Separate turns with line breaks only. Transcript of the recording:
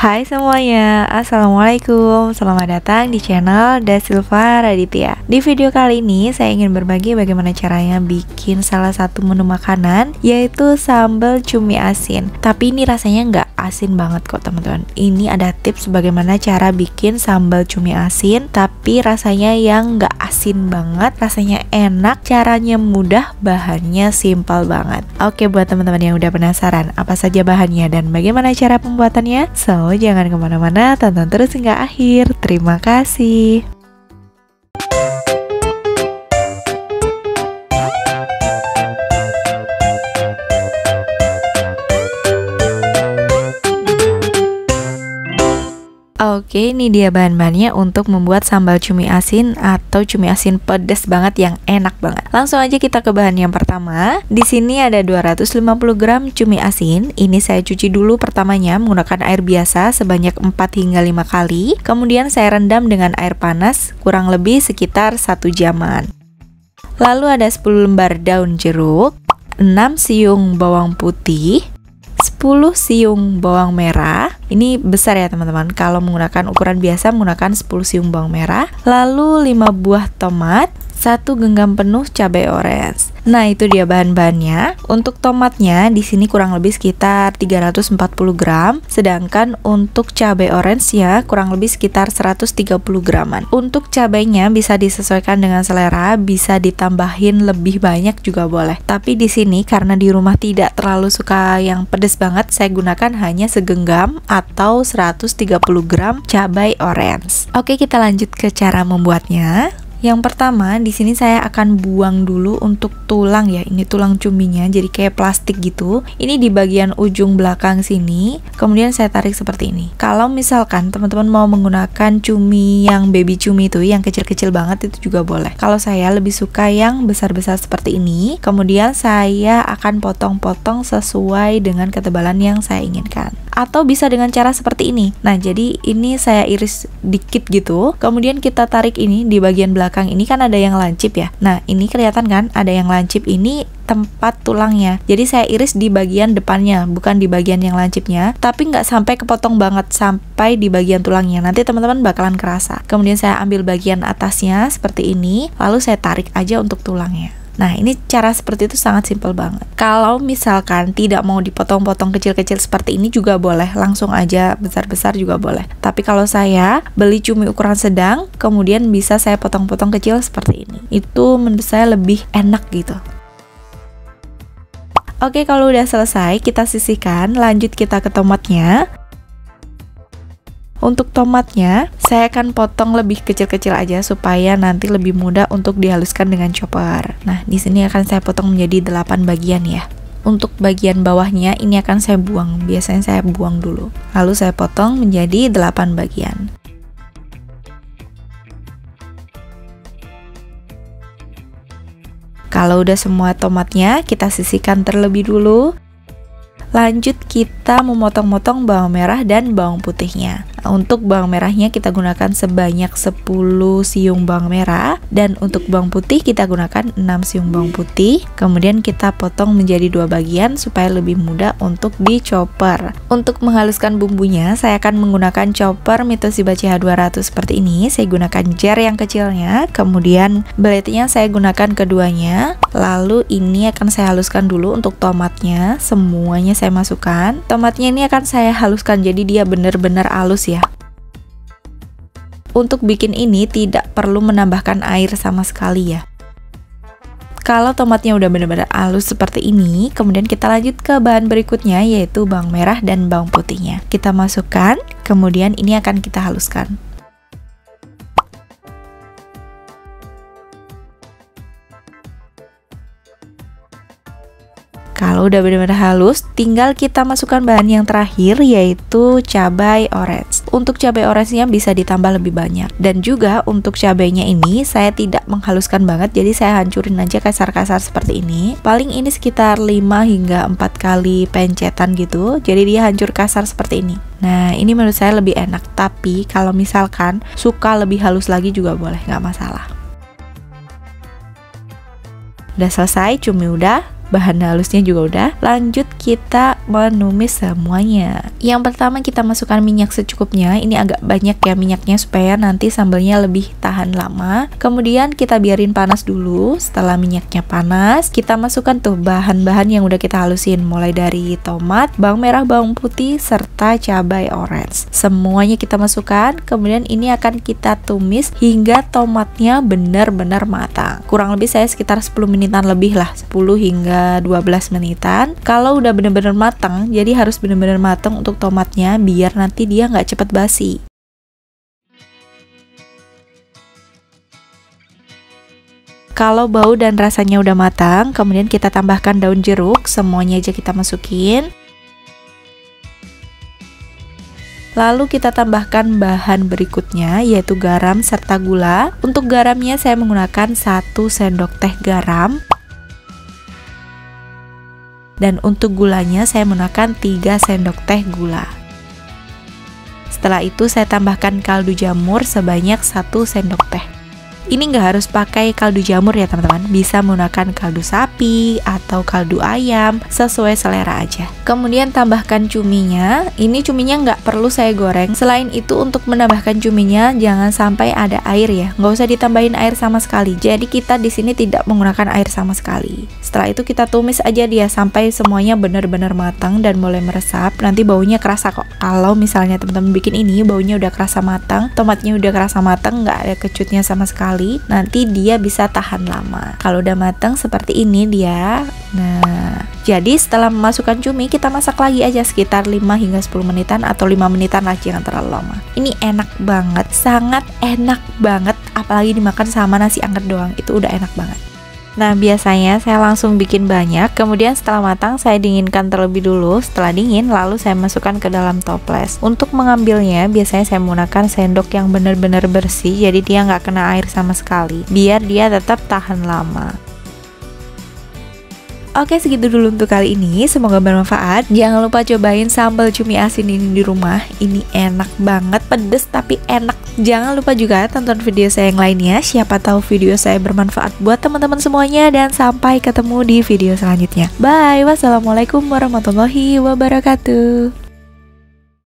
Hai semuanya, Assalamualaikum. Selamat datang di channel Dasilva Raditya. Di video kali ini saya ingin berbagi bagaimana caranya bikin salah satu menu makanan, yaitu sambal cumi asin. Tapi ini rasanya nggak asin banget kok teman-teman. Ini ada tips bagaimana cara bikin sambal cumi asin tapi rasanya yang nggak asin banget, rasanya enak, caranya mudah, bahannya simpel banget. Oke, buat teman-teman yang udah penasaran apa saja bahannya dan bagaimana cara pembuatannya, so jangan kemana-mana, tonton terus hingga akhir. Terima kasih. Oke, ini dia bahan-bahannya untuk membuat sambal cumi asin atau cumi asin pedas banget yang enak banget. Langsung aja kita ke bahan yang pertama. Di sini ada 250 gram cumi asin. Ini saya cuci dulu pertamanya menggunakan air biasa sebanyak 4 hingga 5 kali. Kemudian saya rendam dengan air panas kurang lebih sekitar 1 jaman. Lalu ada 10 lembar daun jeruk, 6 siung bawang putih, 10 siung bawang merah. Ini besar ya teman-teman. Kalau menggunakan ukuran biasa menggunakan 10 siung bawang merah. Lalu 5 buah tomat, 1 genggam penuh cabai orange. Nah, itu dia bahan-bahannya. Untuk tomatnya di sini kurang lebih sekitar 340 gram, sedangkan untuk cabai orange ya kurang lebih sekitar 130 graman. Untuk cabainya bisa disesuaikan dengan selera, bisa ditambahin lebih banyak juga boleh. Tapi di sini karena di rumah tidak terlalu suka yang pedas banget, saya gunakan hanya segenggam atau 130 gram cabai orange. Oke, kita lanjut ke cara membuatnya. Yang pertama, di sini saya akan buang dulu untuk tulang ya. Ini tulang cuminya, jadi kayak plastik gitu. Ini di bagian ujung belakang sini. Kemudian saya tarik seperti ini. Kalau misalkan teman-teman mau menggunakan cumi yang baby cumi itu, yang kecil-kecil banget itu juga boleh. Kalau saya lebih suka yang besar-besar seperti ini. Kemudian saya akan potong-potong sesuai dengan ketebalan yang saya inginkan. Atau bisa dengan cara seperti ini. Nah, jadi ini saya iris dikit gitu. Kemudian kita tarik ini di bagian belakang ini kan ada yang lancip ya. Nah, ini kelihatan kan ada yang lancip, ini tempat tulangnya. Jadi saya iris di bagian depannya, bukan di bagian yang lancipnya. Tapi nggak sampai kepotong banget sampai di bagian tulangnya. Nanti teman-teman bakalan kerasa. Kemudian saya ambil bagian atasnya seperti ini. Lalu saya tarik aja untuk tulangnya. Nah, ini cara seperti itu sangat simpel banget. Kalau misalkan tidak mau dipotong-potong kecil-kecil seperti ini juga boleh, langsung aja besar-besar juga boleh. Tapi kalau saya beli cumi ukuran sedang, kemudian bisa saya potong-potong kecil seperti ini. Itu menurut saya lebih enak gitu. Oke, kalau udah selesai kita sisihkan, lanjut kita ke tomatnya. Untuk tomatnya, saya akan potong lebih kecil-kecil aja supaya nanti lebih mudah untuk dihaluskan dengan chopper. Nah, di sini akan saya potong menjadi 8 bagian ya. Untuk bagian bawahnya ini akan saya buang. Biasanya saya buang dulu. Lalu saya potong menjadi 8 bagian. Kalau udah semua tomatnya, kita sisihkan terlebih dulu. Lanjut kita memotong-motong bawang merah dan bawang putihnya. Untuk bawang merahnya kita gunakan sebanyak 10 siung bawang merah, dan untuk bawang putih kita gunakan 6 siung bawang putih. Kemudian kita potong menjadi 2 bagian supaya lebih mudah untuk dichopper. Untuk menghaluskan bumbunya saya akan menggunakan chopper Mitsubishi CH200 seperti ini. Saya gunakan jar yang kecilnya, kemudian blade-nya saya gunakan keduanya. Lalu ini akan saya haluskan dulu. Untuk tomatnya semuanya saya masukkan. Tomatnya ini akan saya haluskan jadi dia benar-benar halus ya. Untuk bikin ini tidak perlu menambahkan air sama sekali ya. Kalau tomatnya udah benar-benar halus seperti ini, kemudian kita lanjut ke bahan berikutnya, yaitu bawang merah dan bawang putihnya. Kita masukkan, kemudian ini akan kita haluskan. Kalau udah benar-benar halus, tinggal kita masukkan bahan yang terakhir, yaitu cabai orange. Untuk cabai orange-nya bisa ditambah lebih banyak. Dan juga untuk cabainya ini saya tidak menghaluskan banget, jadi saya hancurin aja kasar-kasar seperti ini. Paling ini sekitar 5 hingga 4 kali pencetan gitu, jadi dia hancur kasar seperti ini. Nah, ini menurut saya lebih enak. Tapi kalau misalkan suka lebih halus lagi juga boleh, nggak masalah. Udah selesai, cumi udah. bahan halusnya juga udah. Lanjut kita menumis semuanya. Yang pertama kita masukkan minyak secukupnya. Ini agak banyak ya minyaknya supaya nanti sambalnya lebih tahan lama. Kemudian kita biarin panas dulu. Setelah minyaknya panas, kita masukkan tuh bahan-bahan yang udah kita halusin, mulai dari tomat, bawang merah, bawang putih, serta cabai orange. Semuanya kita masukkan. Kemudian ini akan kita tumis hingga tomatnya benar-benar matang. Kurang lebih saya sekitar 10 menitan lebih lah, 10 hingga 12 menitan. Kalau udah benar-benar matang, jadi harus benar-benar matang untuk tomatnya biar nanti dia nggak cepet basi. Kalau bau dan rasanya udah matang, kemudian kita tambahkan daun jeruk, semuanya aja kita masukin. Lalu kita tambahkan bahan berikutnya yaitu garam serta gula. Untuk garamnya saya menggunakan 1 sendok teh garam. Dan untuk gulanya saya menggunakan 3 sendok teh gula. Setelah itu saya tambahkan kaldu jamur sebanyak 1 sendok teh. Ini nggak harus pakai kaldu jamur ya teman-teman, bisa menggunakan kaldu sapi atau kaldu ayam, sesuai selera aja. Kemudian tambahkan cuminya. Ini cuminya nggak perlu saya goreng. Selain itu untuk menambahkan cuminya jangan sampai ada air ya, nggak usah ditambahin air sama sekali. Jadi kita di sini tidak menggunakan air sama sekali. Setelah itu kita tumis aja dia sampai semuanya benar-benar matang dan mulai meresap. Nanti baunya kerasa kok. Kalau misalnya teman-teman bikin ini baunya udah kerasa matang, tomatnya udah kerasa matang, nggak ada kecutnya sama sekali, nanti dia bisa tahan lama. Kalau udah matang seperti ini dia. Nah, jadi setelah memasukkan cumi kita masak lagi aja sekitar 5 hingga 10 menitan atau 5 menitan lah, jangan terlalu lama. Ini enak banget, sangat enak banget, apalagi dimakan sama nasi anget doang, itu udah enak banget. Nah, biasanya saya langsung bikin banyak, kemudian setelah matang saya dinginkan terlebih dulu. Setelah dingin, lalu saya masukkan ke dalam toples. Untuk mengambilnya, biasanya saya menggunakan sendok yang benar-benar bersih, jadi dia nggak kena air sama sekali, biar dia tetap tahan lama. Oke, segitu dulu untuk kali ini, semoga bermanfaat. Jangan lupa cobain sambal cumi asin ini di rumah. Ini enak banget, pedes tapi enak. Jangan lupa juga tonton video saya yang lainnya, siapa tahu video saya bermanfaat buat teman-teman semuanya. Dan sampai ketemu di video selanjutnya. Bye, wassalamualaikum warahmatullahi wabarakatuh.